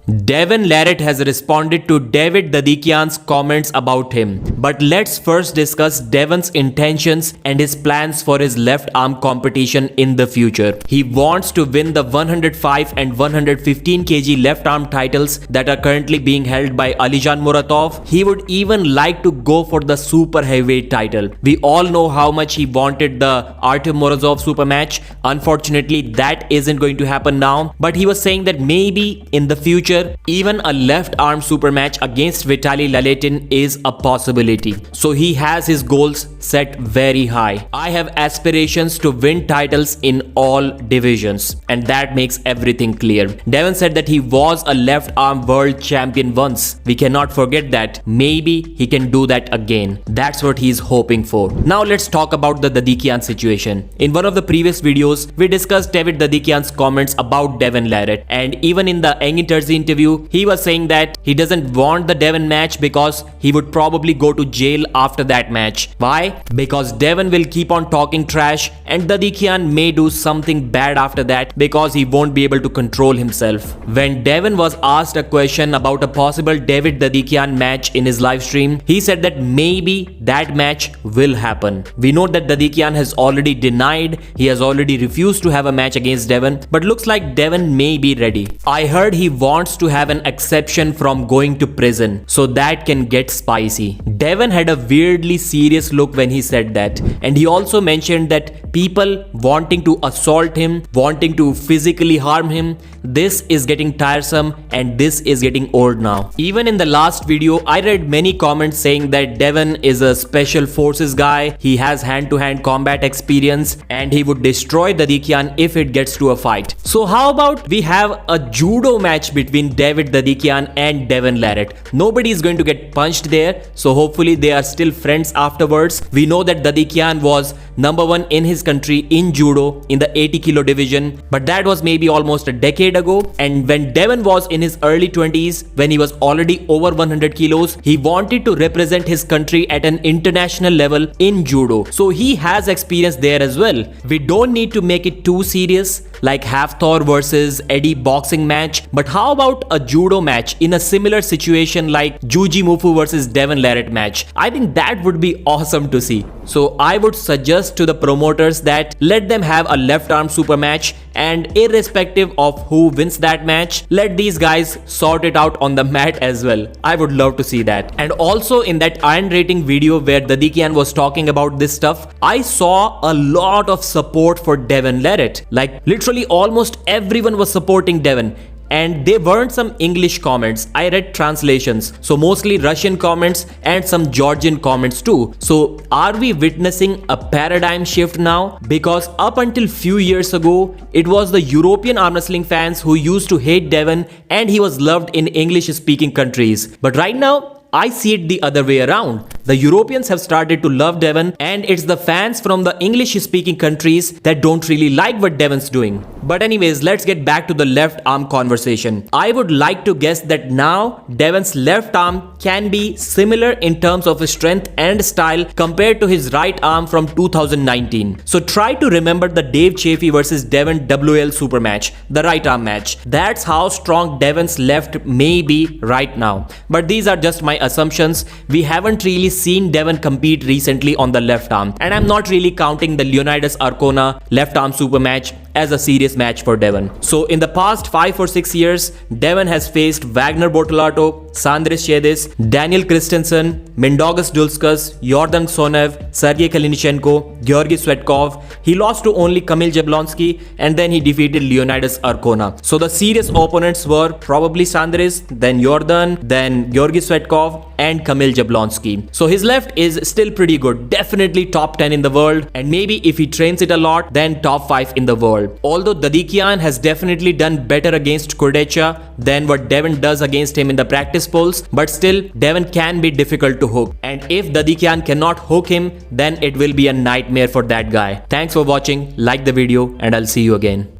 Devon Larratt has responded to David Dadikyan's comments about him. But let's first discuss Devon's intentions and his plans for his left arm competition in the future. He wants to win the 105 and 115 kg left arm titles that are currently being held by Alijan Muratov. He would even like to go for the super heavyweight title. We all know how much he wanted the Artem Morozov super match. Unfortunately, that isn't going to happen now. But he was saying that maybe in the future, even a left arm super match against Vitaly Laletin is a possibility. So he has his goals set very high. I have aspirations to win titles in all divisions, and that makes everything clear. Devon said that he was a left arm world champion once. We cannot forget that. Maybe he can do that again. That's what he's hoping for. Now let's talk about the Dadikyan situation. In one of the previous videos, we discussed David Dadikyan's comments about Devon Larratt, and even in the Engin Terzi interview, he was saying that he doesn't want the Devon match because he would probably go to jail after that match. Why? Because Devon will keep on talking trash and Dadikyan may do something bad after that because he won't be able to control himself. When Devon was asked a question about a possible David Dadikyan match in his live stream, he said that maybe that match will happen. We know that Dadikyan has already denied, he has already refused to have a match against Devon, but looks like Devon may be ready. I heard he wants to have an exception from going to prison, so that can get spicy. Devon had a weirdly serious look when he said that, and he also mentioned that people wanting to assault him, wanting to physically harm him, this is getting tiresome and this is getting old now. Even in the last video, I read many comments saying that Devon is a special forces guy, he has hand-to-hand combat experience and he would destroy Dadikyan if it gets to a fight. So how about we have a judo match between David Dadikyan and Devon Larratt? Nobody is going to get punched there, so hopefully they are still friends afterwards. We know that Dadikyan was #1 in his country in judo in the 80 kilo division, but that was maybe almost a decade ago. And when Devon was in his early 20s, when he was already over 100 kilos, he wanted to represent his country at an international level in judo. So he has experience there as well. We don't need to make it too serious like Hafthor versus Eddie boxing match, but how about a judo match in a similar situation like Juji Mufu versus Devon Larratt match? I think that would be awesome to see. So I would suggest to the promoters that let them have a left arm super match, and irrespective of who wins that match, let these guys sort it out on the mat as well. I would love to see that. And also in that Iron Rating video where Dadikyan was talking about this stuff, I saw a lot of support for Devon Larratt. Like literally almost everyone was supporting Devon. And they weren't some English comments, I read translations, so mostly Russian comments and some Georgian comments too. So are we witnessing a paradigm shift now? Because up until few years ago, it was the European arm wrestling fans who used to hate Devon and he was loved in English speaking countries. But right now, I see it the other way around. The Europeans have started to love Devon and it's the fans from the English-speaking countries that don't really like what Devon's doing. But anyways, let's get back to the left arm conversation. I would like to guess that now Devon's left arm can be similar in terms of strength and style compared to his right arm from 2019. So try to remember the Dave Chaffee versus Devon WL super match, the right arm match. That's how strong Devon's left may be right now. But these are just my assumptions. We haven't really seen Devon compete recently on the left arm, and I'm not really counting the Leonidas Arcona left arm super match as a serious match for Devon. So in the past 5 or 6 years, Devon has faced Wagner Bortolato, Sandris Chedis, Daniel Christensen, Mindaugas Dulskas, Yordan Sonev, Sergey Kalinichenko, Georgy Svetkov. He lost to only Kamil Jablonski and then he defeated Leonidas Arcona. So the serious opponents were probably Sandris, then Yordan, then Georgy Svetkov and Kamil Jablonski. So his left is still pretty good, definitely top 10 in the world, and maybe if he trains it a lot, then top 5 in the world. Although Dadikyan has definitely done better against Kurdecha than what Devon does against him in the practice polls, but still Devon can be difficult to hook, and if Dadikyan cannot hook him, then it will be a nightmare for that guy. Thanks for watching, like the video, and I'll see you again.